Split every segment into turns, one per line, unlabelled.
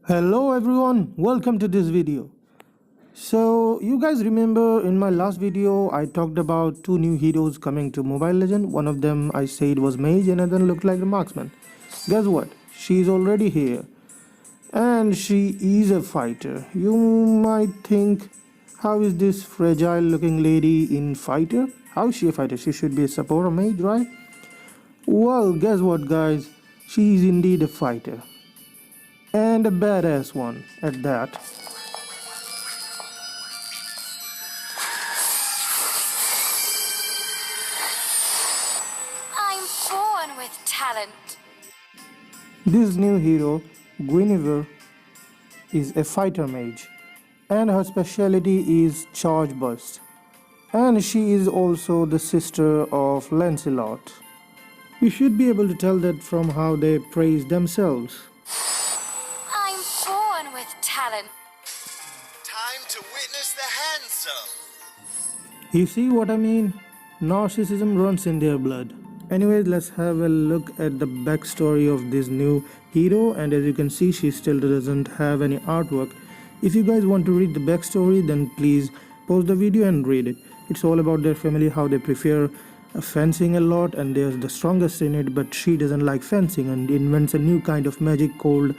Hello everyone, welcome to this video. So you guys remember in my last video I talked about two new heroes coming to Mobile Legend. One of them I said was Mage and another looked like a marksman. Guess what? She's already here. And she is a fighter. You might think, how is this fragile looking lady in fighter? How is she a fighter? She should be a support or mage, right? Well, guess what guys? She is indeed a fighter. And a badass one at that.
I'm born with talent.
This new hero, Guinevere, is a fighter mage, and her specialty is charge burst. And she is also the sister of Lancelot. You should be able to tell that from how they praise themselves.
I'm born with talent.
Time to witness the handsome.
You see what I mean? Narcissism runs in their blood. Anyways, let's have a look at the backstory of this new hero, and as you can see, she still doesn't have any artwork. If you guys want to read the backstory, then please pause the video and read it. It's all about their family, how they prefer fencing a lot, and they're the strongest in it, but she doesn't like fencing and invents a new kind of magic called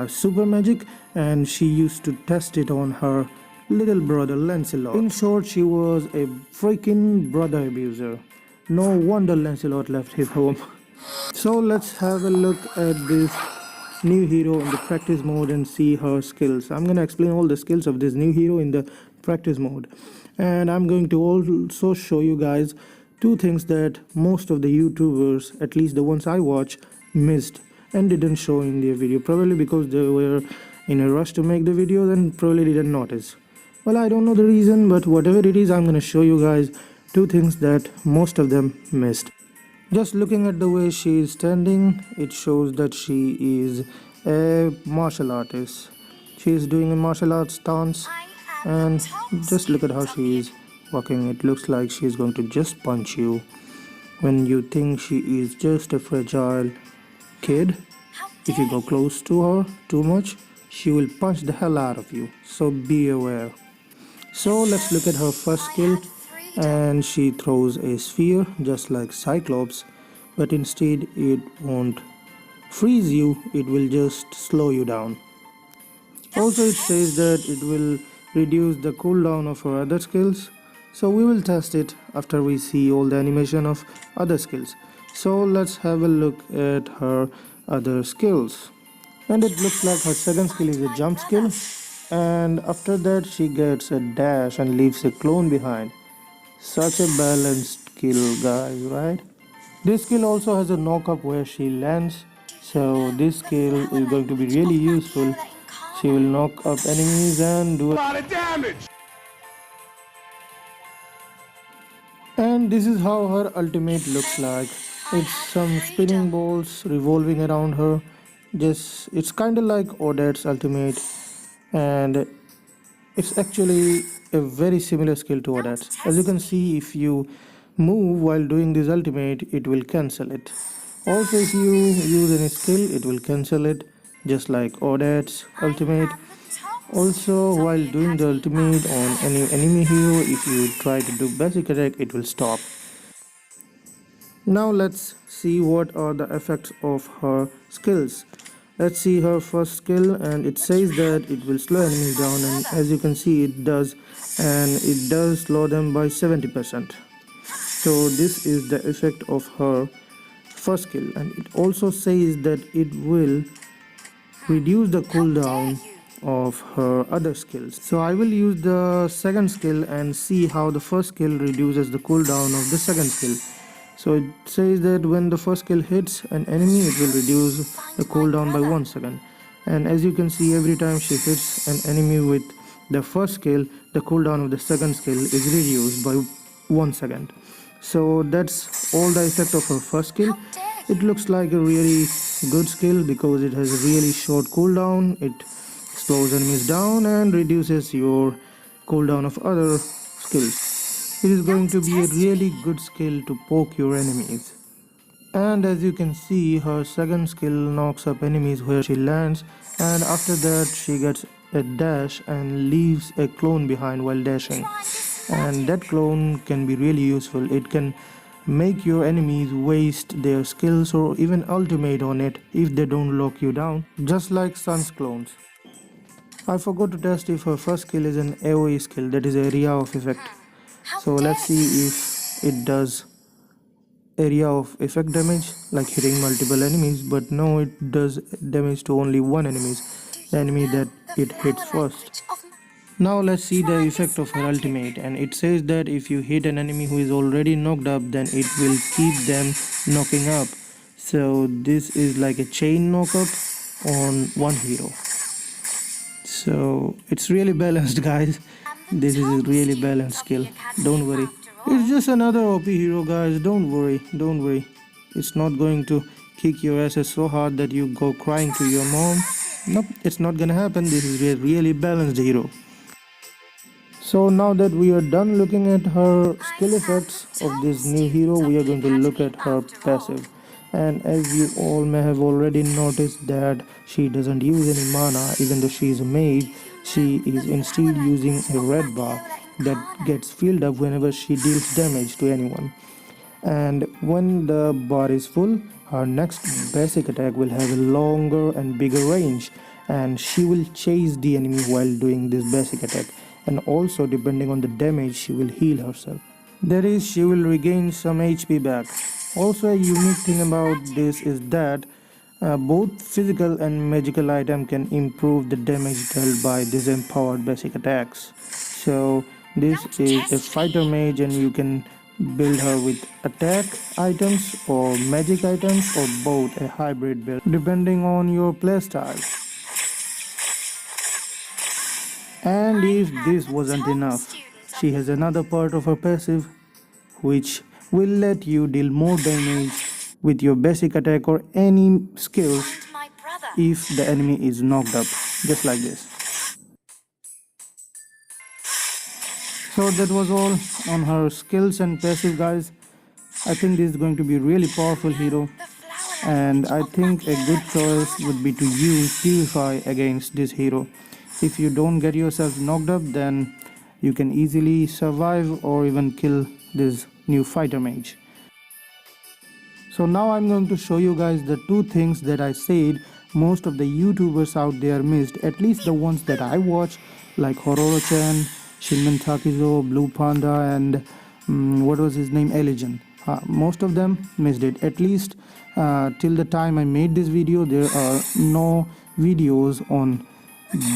super magic, and she used to test it on her little brother Lancelot. In short, she was a freaking brother abuser. No wonder Lancelot left his home. So let's have a look at this new hero in the practice mode and see her skills. I'm going to explain all the skills of this new hero in the practice mode, and I'm going to also show you guys two things that most of the YouTubers, at least the ones I watch, missed and didn't show in their video, probably because they were in a rush to make the video and probably didn't notice. Well, I don't know the reason, but whatever it is, I'm going to show you guys two things that most of them missed. Just looking at the way she is standing, it shows that she is a martial artist. She is doing a martial arts stance, and just look at how she is walking. It looks like she is going to just punch you. When you think she is just a fragile kid, if you go close to her too much, she will punch the hell out of you. So be aware. So let's look at her first skill, and she throws a sphere just like Cyclops, but instead it won't freeze you, it will just slow you down. Also, it says that it will reduce the cooldown of her other skills, so we will test it after we see all the animation of other skills. So let's have a look at her other skills. And it looks like her second skill is a jump skill, and after that she gets a dash and leaves a clone behind. Such a balanced skill, guys, right? This skill also has a knock up where she lands, so this skill is going to be really useful. She will knock up enemies and do a lot of damage. And this is how her ultimate looks like. It's some spinning balls revolving around her. It's kind of like Odette's ultimate, and it's actually a very similar skill to Odette's. As you can see, if you move while doing this ultimate, it will cancel it. Also, if you use any skill, it will cancel it, just like Odette's ultimate. Also, while doing the ultimate on any enemy hero, if you try to do basic attack, it will stop. Now let's see what are the effects of her skills. Let's see her first skill, and it says that it will slow enemies down, and as you can see it does, and it does slow them by 70%. So this is the effect of her first skill, and it also says that it will reduce the cooldown of her other skills. So I will use the second skill and see how the first skill reduces the cooldown of the second skill. So it says that when the first skill hits an enemy, it will reduce the cooldown by 1 second. And as you can see, every time she hits an enemy with the first skill, the cooldown of the second skill is reduced by 1 second. So that's all the effect of her first skill. It looks like a really good skill because it has a really short cooldown. It slows enemies down and reduces your cooldown of other skills. It is going to be a really good skill to poke your enemies. And as you can see, her second skill knocks up enemies where she lands, and after that she gets a dash and leaves a clone behind while dashing. And that clone can be really useful. It can make your enemies waste their skills or even ultimate on it if they don't lock you down, just like Sun's clones. I forgot to test if her first skill is an AoE skill, that is area of effect. So let's see if it does area of effect damage, like hitting multiple enemies, but no, it does damage to only one enemy, the enemy that it hits first. Now let's see the effect of her ultimate, and it says that if you hit an enemy who is already knocked up, then it will keep them knocking up. So this is like a chain knockup on one hero. So it's really balanced, guys. This is a really balanced skill. Don't worry. It's just another OP hero, guys. Don't worry. Don't worry. It's not going to kick your asses so hard that you go crying to your mom. Nope, it's not gonna happen. This is a really balanced hero. So now that we are done looking at her skill effects of this new hero, we are going to look at her passive. And as you all may have already noticed that she doesn't use any mana, even though she is a mage. She is instead using a red bar that gets filled up whenever she deals damage to anyone. And when the bar is full, her next basic attack will have a longer and bigger range, and she will chase the enemy while doing this basic attack. And also, depending on the damage, she will heal herself. That is, she will regain some HP back. Also, a unique thing about this is that both physical and magical item can improve the damage dealt by these empowered basic attacks. So this is a fighter mage, and you can build her with attack items or magic items or both, a hybrid build depending on your playstyle. And if this wasn't enough, she has another part of her passive which will let you deal more damage with your basic attack or any skills if the enemy is knocked up, just like this. So that was all on her skills and passive, guys. I think this is going to be a really powerful hero, and I think a good choice would be to use Purify against this hero. If you don't get yourself knocked up, then you can easily survive or even kill this new fighter mage. So now I'm going to show you guys the two things that I said most of the YouTubers out there missed, at least the ones that I watch, like Hororo-chan, Shinmen Takizo, Blue Panda, and what was his name, Eligen. Most of them missed it. At least till the time I made this video, there are no videos on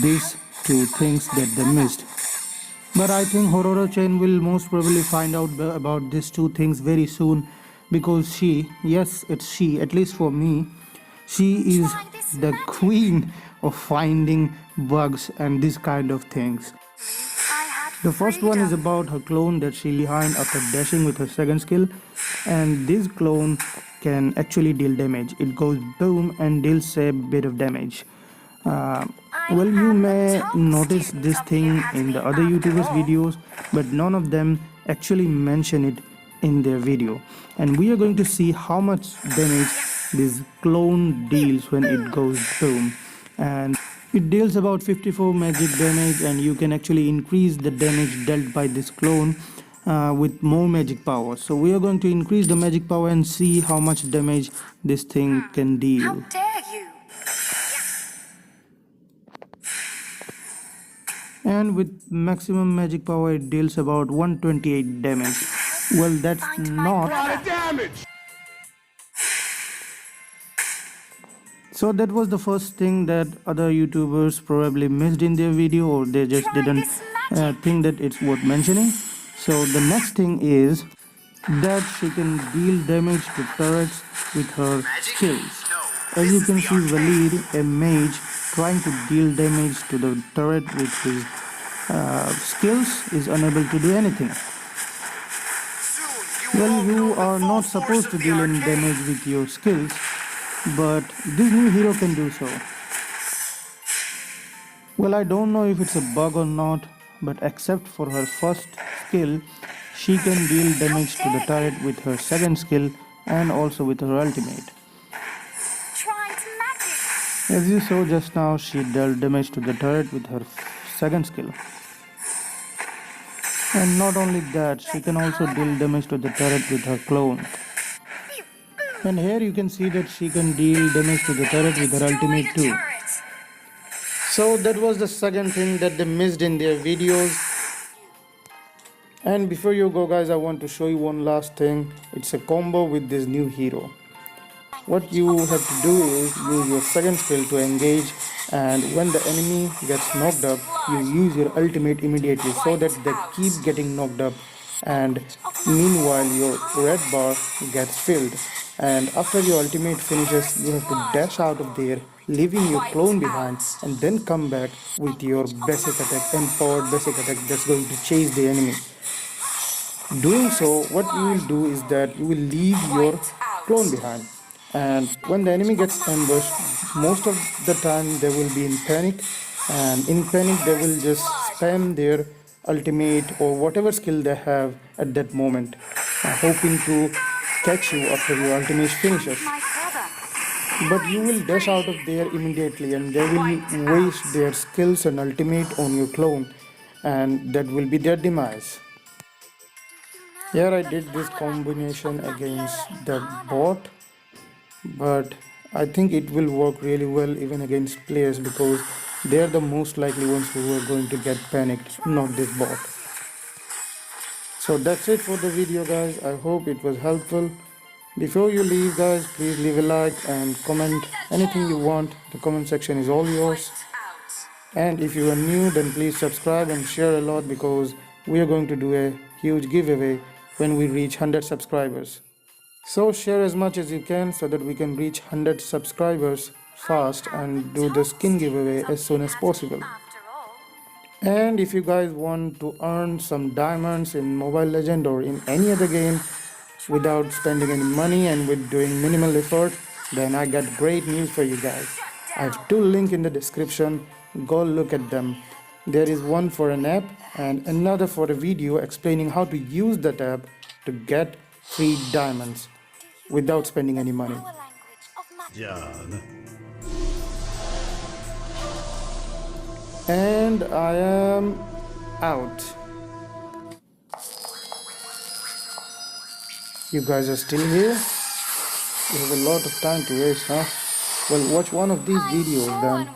these two things that they missed. But I think Hororo-chan will most probably find out about these two things very soon, because she, yes, it's she, at least for me, she is the queen of finding bugs and this kind of things. The first one is about her clone that she behind after dashing with her second skill, and this clone can actually deal damage. It goes boom and deals a bit of damage. Well, you may notice this thing in the other YouTubers videos, but none of them actually mention it in their video. And we are going to see how much damage this clone deals when it goes boom. And it deals about 54 magic damage, and you can actually increase the damage dealt by this clone with more magic power. So we are going to increase the magic power and see how much damage this thing can deal.
How dare you!
And with maximum magic power, it deals about 128 damage. Well, that's not. So that was the first thing that other YouTubers probably missed in their video, or they just didn't think that it's worth mentioning. So the next thing is that she can deal damage to turrets with her skills. As you can see, Valid, a mage, trying to deal damage to the turret with his skills, is unable to do anything. Well, you are not supposed to deal any damage with your skills, but this new hero can do so. Well, I don't know if it's a bug or not, but except for her first skill, she can deal damage to the turret with her second skill and also with her ultimate. As you saw just now, she dealt damage to the turret with her second skill. And not only that, she can also deal damage to the turret with her clone. And here you can see that she can deal damage to the turret with her ultimate too. So that was the second thing that they missed in their videos. And before you go guys, I want to show you one last thing. It's a combo with this new hero. What you have to do is use your second skill to engage, and when the enemy gets knocked up, you use your ultimate immediately so that they keep getting knocked up, and meanwhile your red bar gets filled. And after your ultimate finishes, you have to dash out of there, leaving your clone behind, and then come back with your basic attack, empowered basic attack that's going to chase the enemy. Doing so, what you will do is that you will leave your clone behind, and when the enemy gets ambushed, most of the time they will be in panic, and in panic they will just spam their ultimate or whatever skill they have at that moment, hoping to catch you after your ultimate finishes. But you will dash out of there immediately, and they will waste their skills and ultimate on your clone, and that will be their demise. Here I did this combination against the bot, but I think it will work really well even against players because they are the most likely ones who are going to get panicked, not this bot. So that's it for the video guys. I hope it was helpful. Before you leave guys, please leave a like and comment anything you want. The comment section is all yours. And if you are new, then please subscribe and share a lot because we are going to do a huge giveaway when we reach 100 subscribers. So share as much as you can so that we can reach 100 subscribers fast and do the skin giveaway as soon as possible. And if you guys want to earn some diamonds in Mobile Legend or in any other game without spending any money and with doing minimal effort, then I got great news for you guys. I have 2 links in the description. Go look at them. There is one for an app and another for a video explaining how to use that app to get free diamonds without spending any money. And I am out. You guys are still here? You have a lot of time to waste, huh? Well, watch one of these videos then.